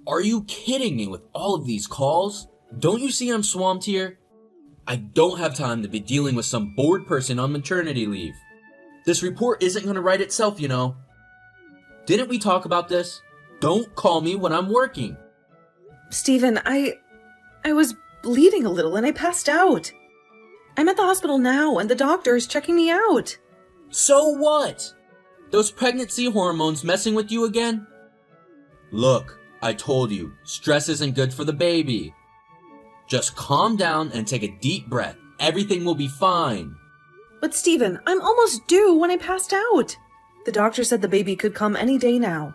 Are you kidding me with all of these calls? Don't you see I'm swamped here? I don't have time to be dealing with some bored person on maternity leave. This report isn't going to write itself, you know. Didn't we talk about this? Don't call me when I'm working. Stephen, I was bleeding a little and I passed out. I'm at the hospital now and the doctor is checking me out. So what? Those pregnancy hormones messing with you again? Look, I told you, stress isn't good for the baby. Just calm down and take a deep breath. Everything will be fine. But Stephen, I'm almost due when I passed out. The doctor said the baby could come any day now.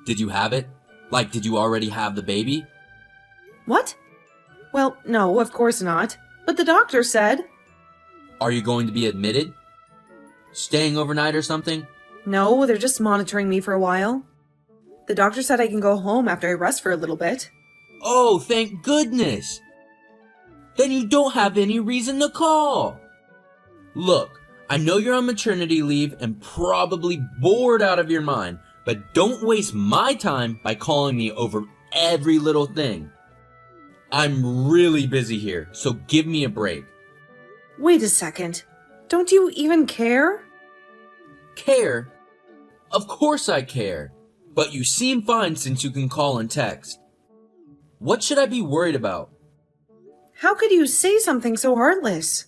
Did you have it? Like, did you already have the baby? What? Well, no, of course not. But the doctor said... Are you going to be admitted? Staying overnight or something? No, they're just monitoring me for a while. The doctor said I can go home after I rest for a little bit. Oh, thank goodness! Then you don't have any reason to call. Look, I know you're on maternity leave and probably bored out of your mind, but don't waste my time by calling me over every little thing. I'm really busy here, so give me a break. Wait a second. Don't you even care? Care? Of course I care. But you seem fine since you can call and text. What should I be worried about? How could you say something so heartless?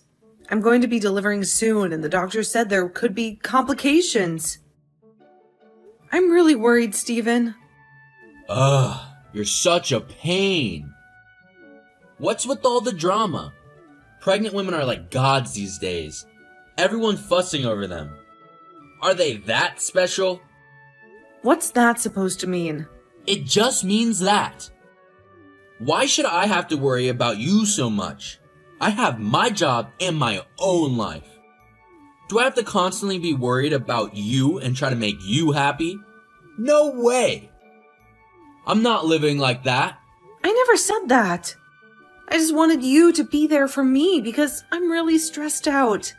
I'm going to be delivering soon and the doctor said there could be complications. I'm really worried, Stephen. Ugh, you're such a pain. What's with all the drama? Pregnant women are like gods these days. Everyone's fussing over them. Are they that special? What's that supposed to mean? It just means that. Why should I have to worry about you so much? I have my job and my own life. Do I have to constantly be worried about you and try to make you happy? No way. I'm not living like that. I never said that. I just wanted you to be there for me because I'm really stressed out.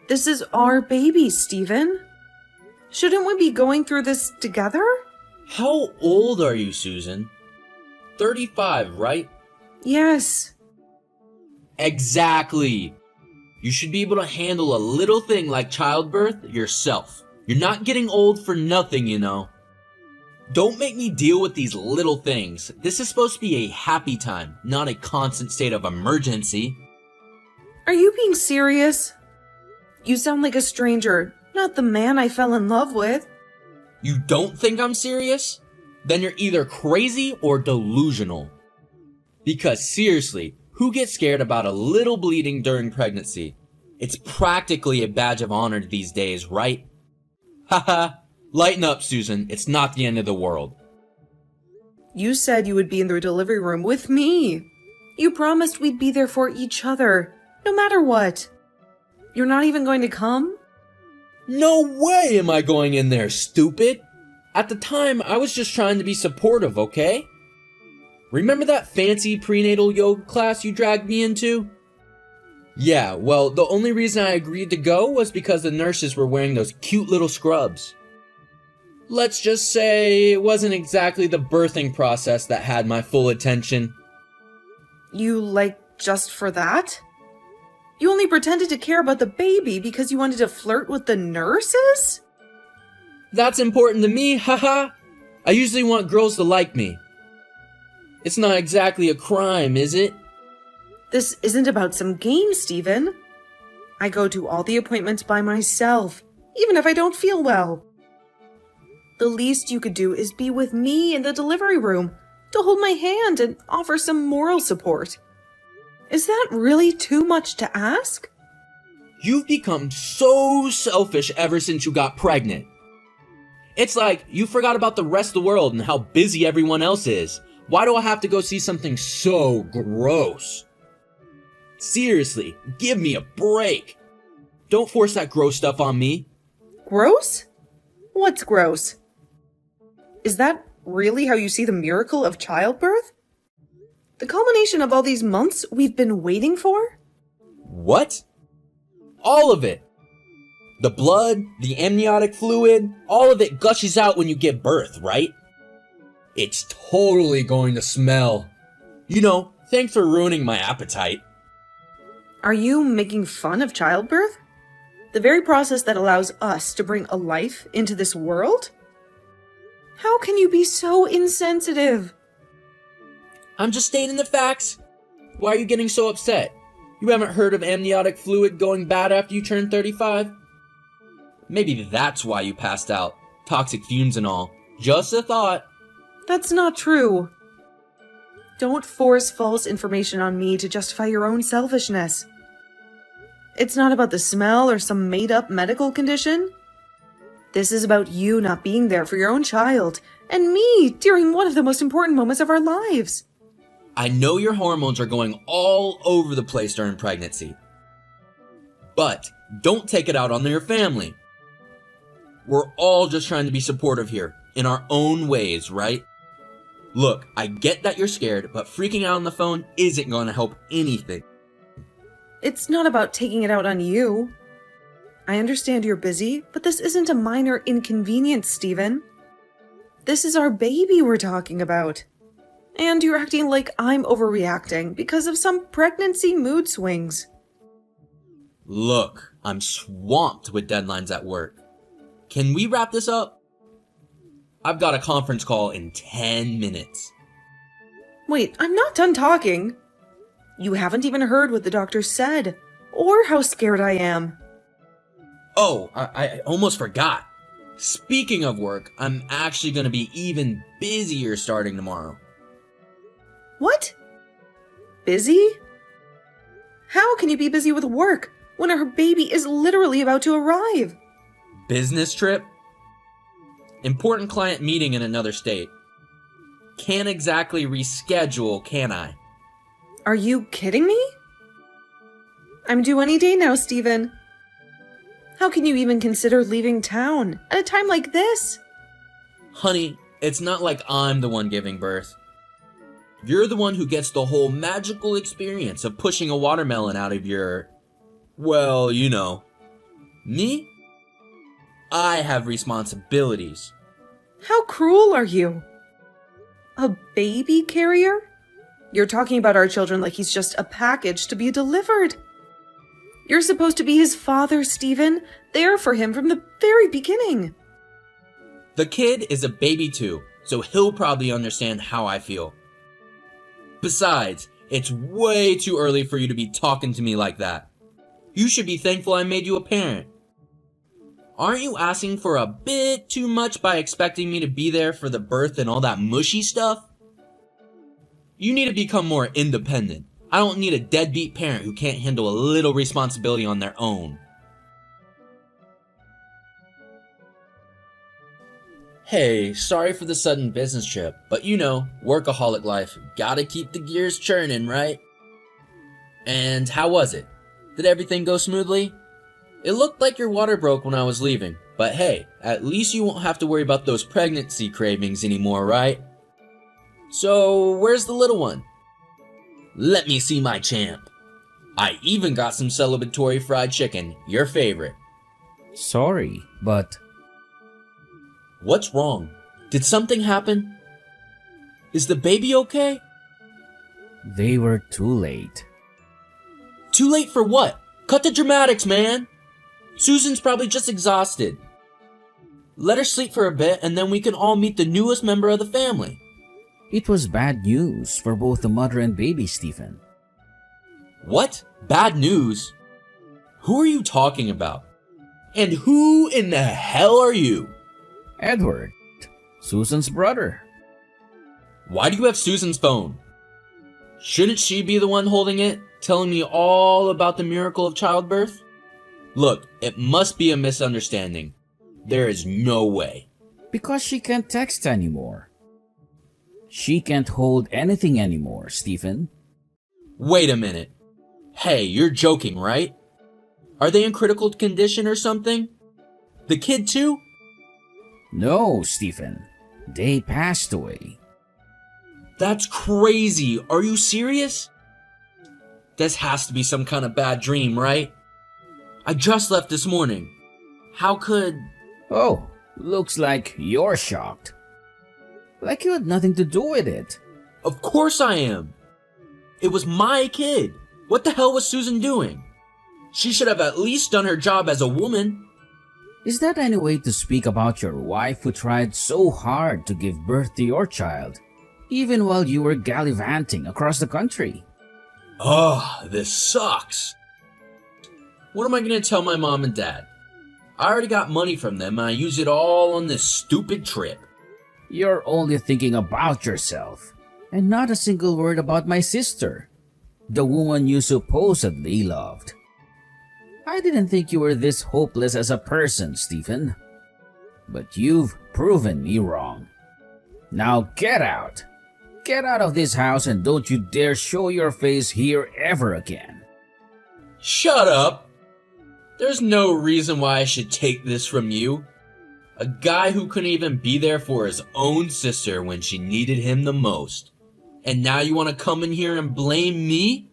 This is our baby, Stephen. Shouldn't we be going through this together? How old are you, Susan? 35, right? Yes. Exactly. You should be able to handle a little thing like childbirth yourself. You're not getting old for nothing, you know. Don't make me deal with these little things. This is supposed to be a happy time, not a constant state of emergency. Are you being serious? You sound like a stranger, not the man I fell in love with. You don't think I'm serious? Then you're either crazy or delusional. Because seriously, who gets scared about a little bleeding during pregnancy? It's practically a badge of honor these days, right? Haha, lighten up, Susan. It's not the end of the world. You said you would be in the delivery room with me. You promised we'd be there for each other, no matter what. You're not even going to come? No way am I going in there, stupid! At the time, I was just trying to be supportive, okay? Remember that fancy prenatal yoga class you dragged me into? Yeah, well, the only reason I agreed to go was because the nurses were wearing those cute little scrubs. Let's just say it wasn't exactly the birthing process that had my full attention. You, just for that? You only pretended to care about the baby because you wanted to flirt with the nurses? That's important to me, haha. I usually want girls to like me. It's not exactly a crime, is it? This isn't about some game, Stephen. I go to all the appointments by myself, even if I don't feel well. The least you could do is be with me in the delivery room to hold my hand and offer some moral support. Is that really too much to ask? You've become so selfish ever since you got pregnant. It's like you forgot about the rest of the world and how busy everyone else is. Why do I have to go see something so gross? Seriously, give me a break. Don't force that gross stuff on me. Gross? What's gross? Is that really how you see the miracle of childbirth? The culmination of all these months we've been waiting for? What? All of it. The blood, the amniotic fluid, all of it gushes out when you give birth, right? It's totally going to smell. You know, thanks for ruining my appetite. Are you making fun of childbirth? The very process that allows us to bring a life into this world? How can you be so insensitive? I'm just stating the facts. Why are you getting so upset? You haven't heard of amniotic fluid going bad after you turn 35? Maybe that's why you passed out. Toxic fumes and all. Just a thought. That's not true. Don't force false information on me to justify your own selfishness. It's not about the smell or some made-up medical condition. This is about you not being there for your own child, and me during one of the most important moments of our lives. I know your hormones are going all over the place during pregnancy. But don't take it out on your family. We're all just trying to be supportive here, in our own ways, right? Look, I get that you're scared, but freaking out on the phone isn't going to help anything. It's not about taking it out on you. I understand you're busy, but this isn't a minor inconvenience, Stephen. This is our baby we're talking about. And you're acting like I'm overreacting because of some pregnancy mood swings. Look, I'm swamped with deadlines at work. Can we wrap this up? I've got a conference call in 10 minutes. Wait, I'm not done talking. You haven't even heard what the doctor said, or how scared I am. Oh, I almost forgot. Speaking of work, I'm actually going to be even busier starting tomorrow. What? Busy? How can you be busy with work when our baby is literally about to arrive? Business trip? Important client meeting in another state. Can't exactly reschedule, can I? Are you kidding me? I'm due any day now, Stephen. How can you even consider leaving town at a time like this? Honey, it's not like I'm the one giving birth. You're the one who gets the whole magical experience of pushing a watermelon out of your... well, you know. Me? I have responsibilities. How cruel are you? A baby carrier? You're talking about our children like he's just a package to be delivered. You're supposed to be his father, Stephen, there for him from the very beginning. The kid is a baby too, so he'll probably understand how I feel. Besides, it's way too early for you to be talking to me like that. You should be thankful I made you a parent. Aren't you asking for a bit too much by expecting me to be there for the birth and all that mushy stuff? You need to become more independent. I don't need a deadbeat parent who can't handle a little responsibility on their own. Hey, sorry for the sudden business trip, but you know, workaholic life, gotta keep the gears churning, right? And how was it? Did everything go smoothly? It looked like your water broke when I was leaving, but hey, at least you won't have to worry about those pregnancy cravings anymore, right? So, where's the little one? Let me see my champ. I even got some celebratory fried chicken, your favorite. Sorry, but What's wrong? Did something happen? Is the baby okay? they were too late. Too late for what? Cut the dramatics, man! Susan's probably just exhausted. Let her sleep for a bit and then we can all meet the newest member of the family. It was bad news for both the mother and baby, Stephen. What? Bad news? Who are you talking about? And who in the hell are you? Edward, Susan's brother. Why do you have Susan's phone? Shouldn't she be the one holding it, telling me all about the miracle of childbirth? Look, it must be a misunderstanding. There is no way. Because she can't text anymore. She can't hold anything anymore, Stephen. Wait a minute. Hey, you're joking, right? Are they in critical condition or something? The kid too? No, Stephen. They passed away. That's crazy. Are you serious? This has to be some kind of bad dream, right? I just left this morning. How could... Oh, looks like you're shocked. Like you had nothing to do with it. Of course I am. It was my kid. What the hell was Susan doing? She should have at least done her job as a woman. Is that any way to speak about your wife who tried so hard to give birth to your child, even while you were gallivanting across the country? Ugh, this sucks. What am I gonna tell my mom and dad? I already got money from them and I use it all on this stupid trip. You're only thinking about yourself, and not a single word about my sister, the woman you supposedly loved. I didn't think you were this hopeless as a person, Stephen. But you've proven me wrong. Now get out! Get out of this house and don't you dare show your face here ever again. Shut up! There's no reason why I should take this from you. A guy who couldn't even be there for his own sister when she needed him the most. And now you want to come in here and blame me?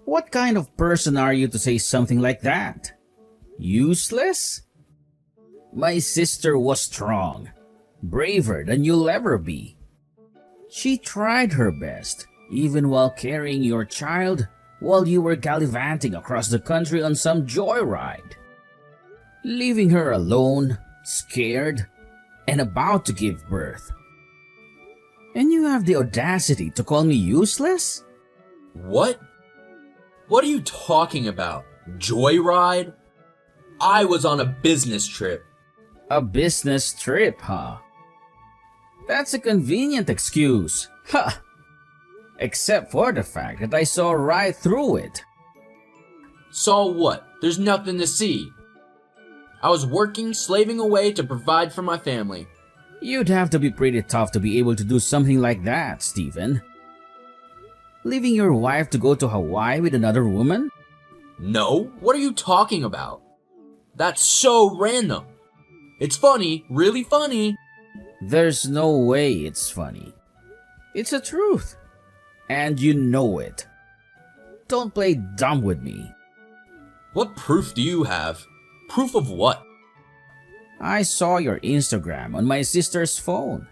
What kind of person are you to say something like that? Useless? My sister was strong, braver than you'll ever be. She tried her best, even while carrying your child while you were gallivanting across the country on some joyride. Leaving her alone, scared, and about to give birth. And you have the audacity to call me useless? What? What are you talking about? Joyride? I was on a business trip. A business trip, huh? That's a convenient excuse. Ha! Except for the fact that I saw right through it. Saw what? There's nothing to see. I was working, slaving away to provide for my family. You'd have to be pretty tough to be able to do something like that, Stephen. Leaving your wife to go to Hawaii with another woman? No, what are you talking about? That's so random. It's funny, really funny. There's no way it's funny. It's the truth. And you know it. Don't play dumb with me. What proof do you have? Proof of what? I saw your Instagram on my sister's phone.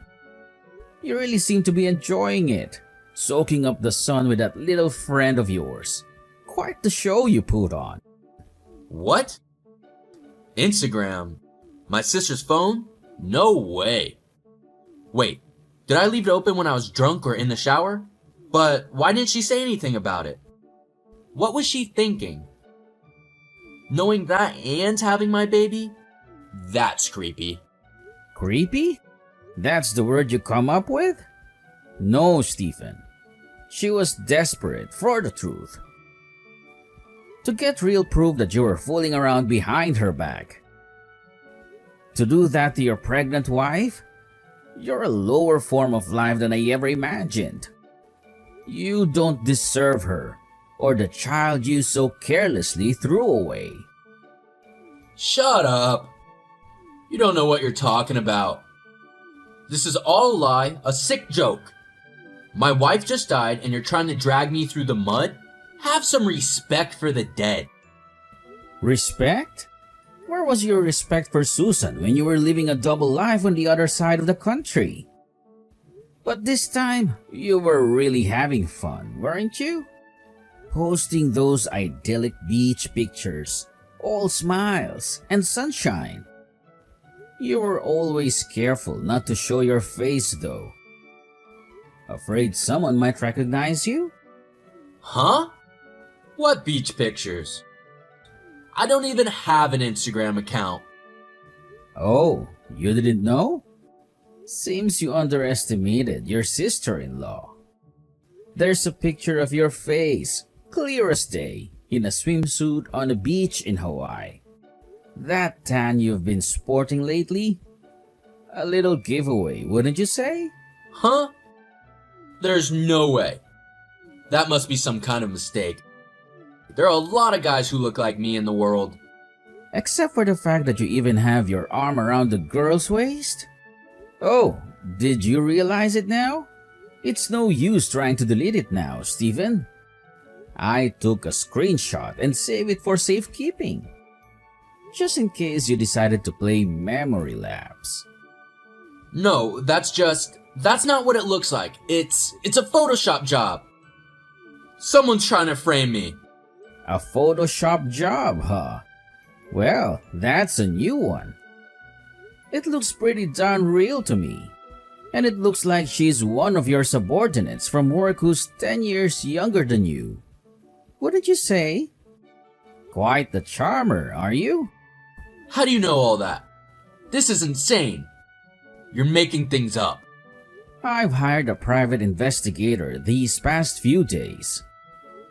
You really seem to be enjoying it, soaking up the sun with that little friend of yours. Quite the show you put on. What? Instagram? My sister's phone? No way. Wait, did I leave it open when I was drunk or in the shower? But why didn't she say anything about it? What was she thinking? Knowing that and having my baby? That's creepy. Creepy? That's the word you come up with? No, Stephen. She was desperate for the truth. To get real proof that you were fooling around behind her back. To do that to your pregnant wife? You're a lower form of life than I ever imagined. You don't deserve her, or the child you so carelessly threw away. Shut up. You don't know what you're talking about. This is all a lie, a sick joke. My wife just died and you're trying to drag me through the mud? Have some respect for the dead. Respect? Where was your respect for Susan when you were living a double life on the other side of the country? But this time, you were really having fun, weren't you? Posting those idyllic beach pictures, all smiles and sunshine. You were always careful not to show your face though. Afraid someone might recognize you? Huh? What beach pictures? I don't even have an Instagram account. Oh, you didn't know? Seems you underestimated your sister-in-law. There's a picture of your face, clear as day, in a swimsuit on a beach in Hawaii. That tan you've been sporting lately? A little giveaway, wouldn't you say? Huh? There's no way. That must be some kind of mistake. There are a lot of guys who look like me in the world. Except for the fact that you even have your arm around the girl's waist? Oh, did you realize it now? It's no use trying to delete it now, Stephen. I took a screenshot and saved it for safekeeping. Just in case you decided to play memory lapse. No, that's just... That's not what it looks like. It's a Photoshop job. Someone's trying to frame me. A Photoshop job, huh? Well, that's a new one. It looks pretty darn real to me. And it looks like she's one of your subordinates from work who's 10 years younger than you. What did you say? Quite the charmer, are you? How do you know all that? This is insane. You're making things up. I've hired a private investigator these past few days.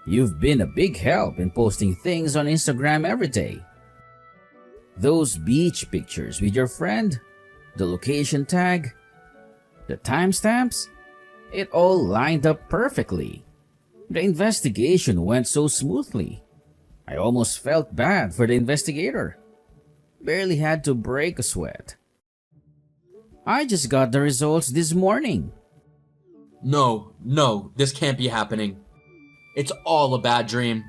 You've been a big help in posting things on Instagram every day. Those beach pictures with your friend, the location tag, the timestamps, it all lined up perfectly. The investigation went so smoothly. I almost felt bad for the investigator. Barely had to break a sweat. I just got the results this morning. No, this can't be happening. It's all a bad dream.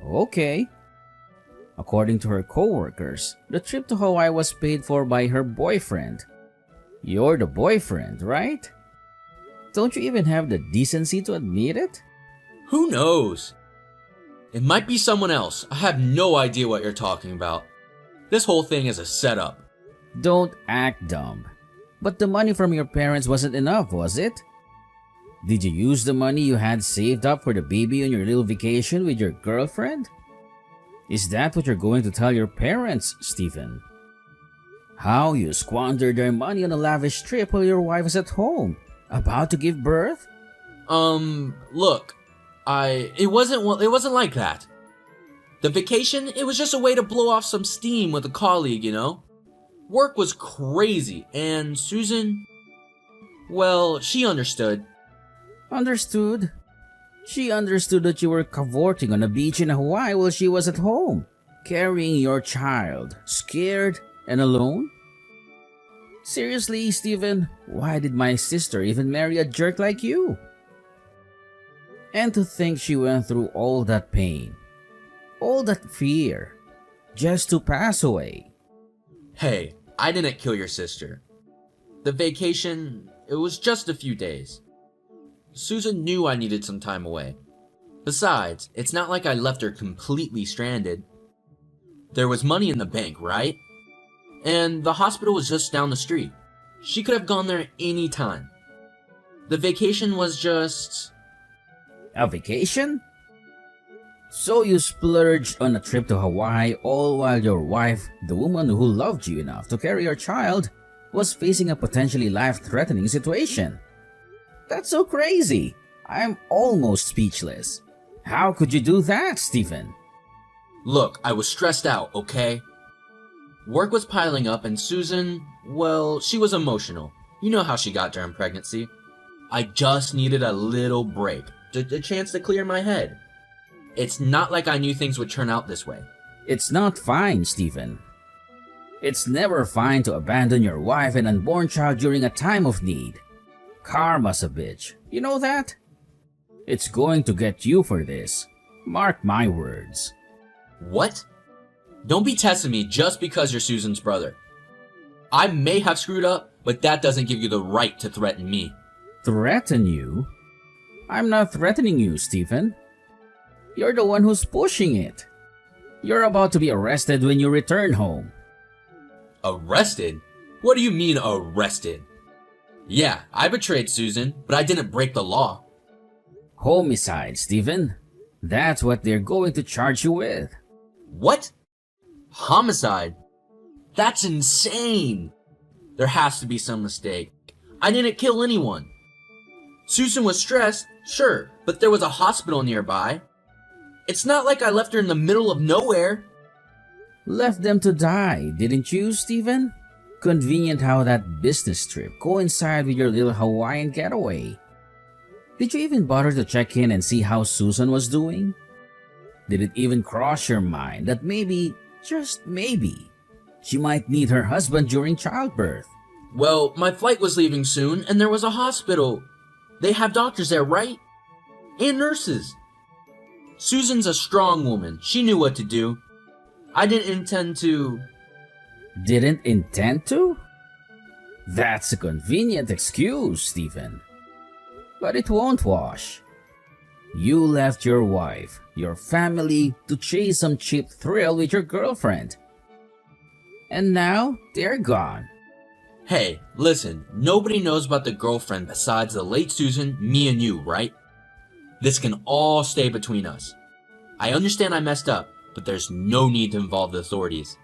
Okay. According to her co-workers, the trip to Hawaii was paid for by her boyfriend. You're the boyfriend, right? Don't you even have the decency to admit it? Who knows? It might be someone else. I have no idea what you're talking about. This whole thing is a setup. Don't act dumb. But the money from your parents wasn't enough, was it? Did you use the money you had saved up for the baby on your little vacation with your girlfriend? Is that what you're going to tell your parents, Stephen? How you squandered their money on a lavish trip while your wife was at home, about to give birth? Look, it wasn't like that. The vacation, it was just a way to blow off some steam with a colleague, you know? Work was crazy, and Susan, well, she understood. Understood? She understood that you were cavorting on a beach in Hawaii while she was at home, carrying your child, scared and alone? Seriously, Stephen, why did my sister even marry a jerk like you? And to think she went through all that pain, all that fear, just to pass away. Hey, I didn't kill your sister. The vacation, it was just a few days. Susan knew I needed some time away. Besides, it's not like I left her completely stranded. There was money in the bank, right? And the hospital was just down the street. She could have gone there any time. The vacation was just... A vacation? So you splurged on a trip to Hawaii all while your wife, the woman who loved you enough to carry your child, was facing a potentially life-threatening situation. That's so crazy. I'm almost speechless. How could you do that, Stephen? Look, I was stressed out, okay? Work was piling up and Susan, well, she was emotional. You know how she got during pregnancy. I just needed a little break, a chance to clear my head. It's not like I knew things would turn out this way. It's not fine, Stephen. It's never fine to abandon your wife and unborn child during a time of need. Karma's a bitch. You know that? It's going to get you for this. Mark my words. What? Don't be testing me just because you're Susan's brother. I may have screwed up, but that doesn't give you the right to threaten me. Threaten you? I'm not threatening you, Stephen. You're the one who's pushing it. You're about to be arrested when you return home. Arrested? What do you mean arrested? Yeah, I betrayed Susan, but I didn't break the law. Homicide, Stephen. That's what they're going to charge you with. What? Homicide? That's insane! There has to be some mistake. I didn't kill anyone. Susan was stressed, sure, but there was a hospital nearby. It's not like I left her in the middle of nowhere. Left them to die, didn't you, Stephen? Convenient how that business trip coincided with your little Hawaiian getaway. Did you even bother to check in and see how Susan was doing? Did it even cross your mind that maybe, just maybe, she might need her husband during childbirth? Well, my flight was leaving soon and there was a hospital. They have doctors there, right? And nurses. Susan's a strong woman. She knew what to do. I didn't intend to... Didn't intend to? That's a convenient excuse, Stephen. But it won't wash. You left your wife, your family, to chase some cheap thrill with your girlfriend. And now they're gone. Hey, listen, nobody knows about the girlfriend besides the late Susan, me and you, right? This can all stay between us. I understand I messed up, but there's no need to involve the authorities.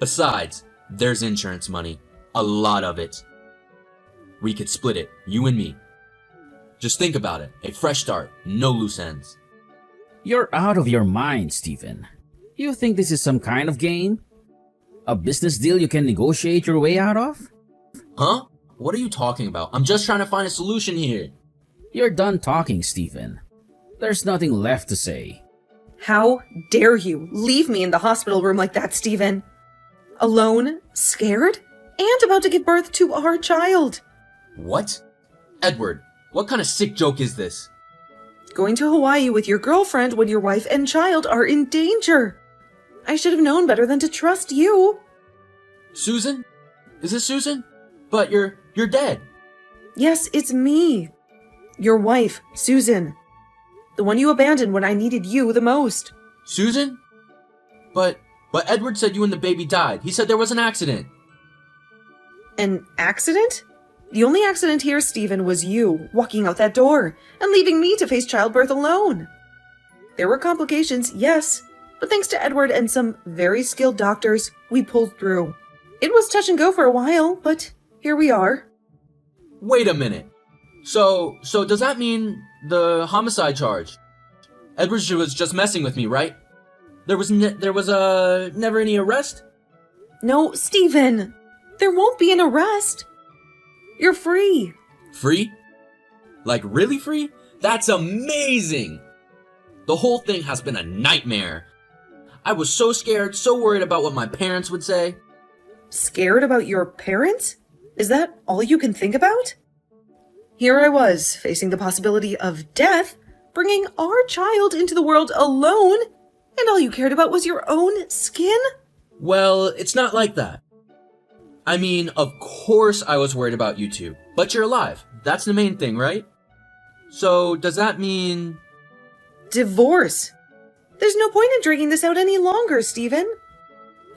Besides, there's insurance money. A lot of it. We could split it, you and me. Just think about it. A fresh start, no loose ends. You're out of your mind, Stephen. You think this is some kind of game? A business deal you can negotiate your way out of? Huh? What are you talking about? I'm just trying to find a solution here. You're done talking, Stephen. There's nothing left to say. How dare you leave me in the hospital room like that, Stephen? Alone, scared, and about to give birth to our child. What? Edward, what kind of sick joke is this? Going to Hawaii with your girlfriend when your wife and child are in danger. I should have known better than to trust you. Susan? Is this Susan? But you're dead. Yes, it's me. Your wife, Susan. The one you abandoned when I needed you the most. Susan? But Edward said you and the baby died. He said there was an accident. An accident? The only accident here, Stephen, was you walking out that door and leaving me to face childbirth alone. There were complications, yes, but thanks to Edward and some very skilled doctors, we pulled through. It was touch and go for a while, but here we are. Wait a minute. So does that mean the homicide charge? Edward was just messing with me, right? There was never any arrest? No, Stephen, there won't be an arrest. You're free. Free? Like really free? That's amazing! The whole thing has been a nightmare. I was so scared, so worried about what my parents would say. Scared about your parents? Is that all you can think about? Here I was, facing the possibility of death, bringing our child into the world alone, and all you cared about was your own skin? Well, it's not like that. I mean, of course I was worried about you two, but you're alive. That's the main thing, right? So, does that mean... Divorce. There's no point in dragging this out any longer, Stephen.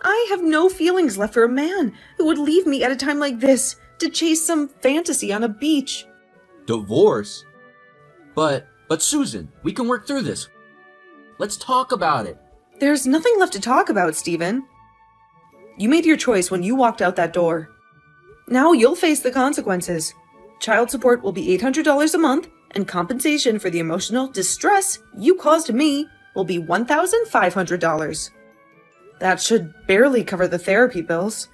I have no feelings left for a man who would leave me at a time like this to chase some fantasy on a beach. Divorce? But Susan, we can work through this. Let's talk about it. There's nothing left to talk about, Stephen. You made your choice when you walked out that door. Now you'll face the consequences. Child support will be $800 a month, and compensation for the emotional distress you caused me will be $1,500. That should barely cover the therapy bills.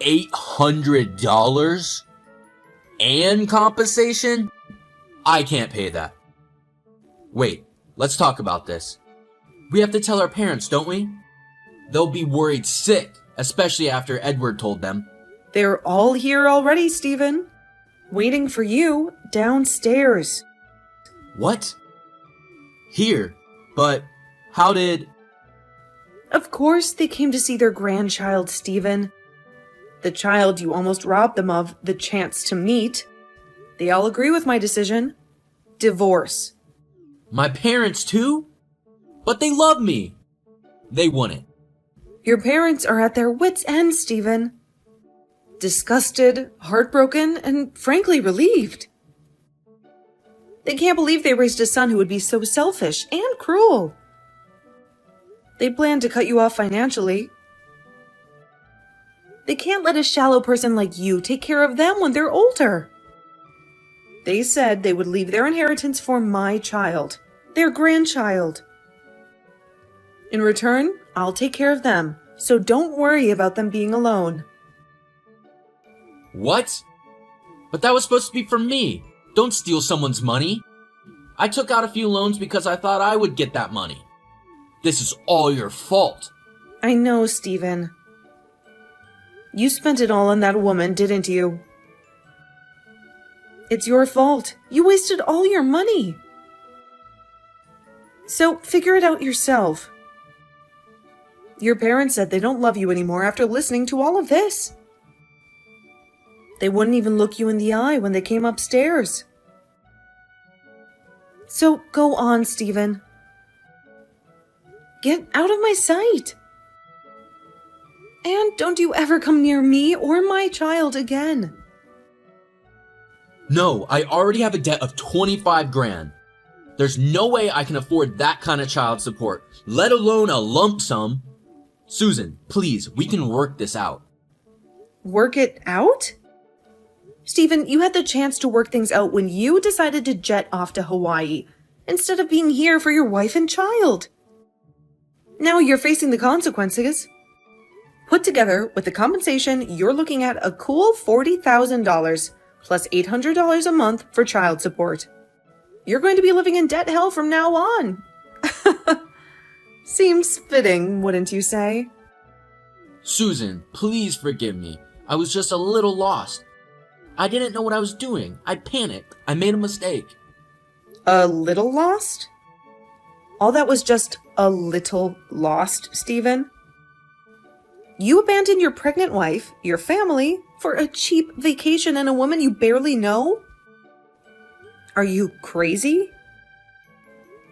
$800? And compensation? I can't pay that. Wait, let's talk about this. We have to tell our parents, don't we? They'll be worried sick, especially after Edward told them. They're all here already, Stephen. Waiting for you downstairs. What? Here? But how did... Of course they came to see their grandchild, Stephen. The child you almost robbed them of the chance to meet. They all agree with my decision. Divorce. My parents too? But they love me. They wouldn't. Your parents are at their wits' end, Stephen. Disgusted, heartbroken, and frankly relieved. They can't believe they raised a son who would be so selfish and cruel. They plan to cut you off financially. They can't let a shallow person like you take care of them when they're older. They said they would leave their inheritance for my child, their grandchild. In return, I'll take care of them, so don't worry about them being alone. What? But that was supposed to be for me. Don't steal someone's money. I took out a few loans because I thought I would get that money. This is all your fault. I know, Stephen. You spent it all on that woman, didn't you? It's your fault. You wasted all your money. So figure it out yourself. Your parents said they don't love you anymore after listening to all of this. They wouldn't even look you in the eye when they came upstairs. So go on, Stephen. Get out of my sight. And don't you ever come near me or my child again. No, I already have a debt of 25 grand. There's no way I can afford that kind of child support, let alone a lump sum. Susan, please, we can work this out. Work it out? Stephen, you had the chance to work things out when you decided to jet off to Hawaii, instead of being here for your wife and child. Now you're facing the consequences. Put together with the compensation, you're looking at a cool $40,000 plus $800 a month for child support. You're going to be living in debt hell from now on. Seems fitting, wouldn't you say? Susan, please forgive me. I was just a little lost. I didn't know what I was doing. I panicked. I made a mistake. A little lost? All that was just a little lost, Stephen? You abandoned your pregnant wife, your family, for a cheap vacation and a woman you barely know? Are you crazy?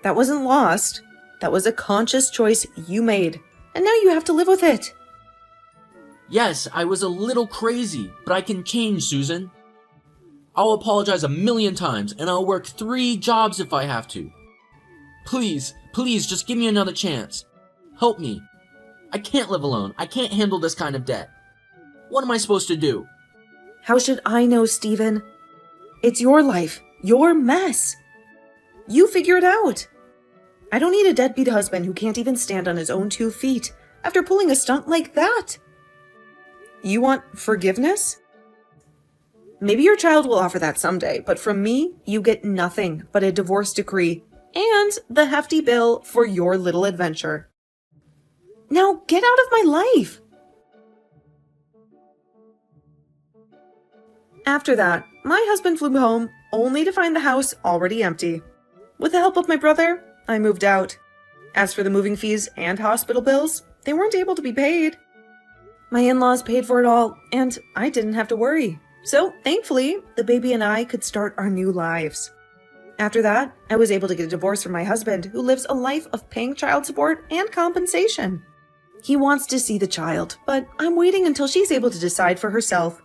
That wasn't lost. That was a conscious choice you made, and now you have to live with it. Yes, I was a little crazy, but I can change, Susan. I'll apologize a million times, and I'll work 3 jobs if I have to. Please, please, just give me another chance. Help me. I can't live alone. I can't handle this kind of debt. What am I supposed to do? How should I know, Stephen? It's your life, your mess. You figure it out. I don't need a deadbeat husband who can't even stand on his own 2 feet after pulling a stunt like that. You want forgiveness? Maybe your child will offer that someday, but from me, you get nothing but a divorce decree and the hefty bill for your little adventure. Now get out of my life! After that, my husband flew home only to find the house already empty. With the help of my brother, I moved out. As for the moving fees and hospital bills, they weren't able to be paid. My in-laws paid for it all, and I didn't have to worry. So, thankfully, the baby and I could start our new lives. After that, I was able to get a divorce from my husband, who lives a life of paying child support and compensation. He wants to see the child, but I'm waiting until she's able to decide for herself.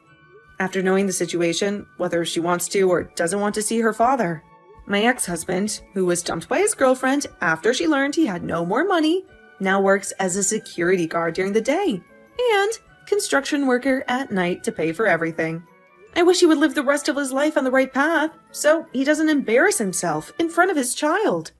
After knowing the situation, whether she wants to or doesn't want to see her father. My ex-husband, who was dumped by his girlfriend after she learned he had no more money, now works as a security guard during the day and construction worker at night to pay for everything. I wish he would live the rest of his life on the right path so he doesn't embarrass himself in front of his child.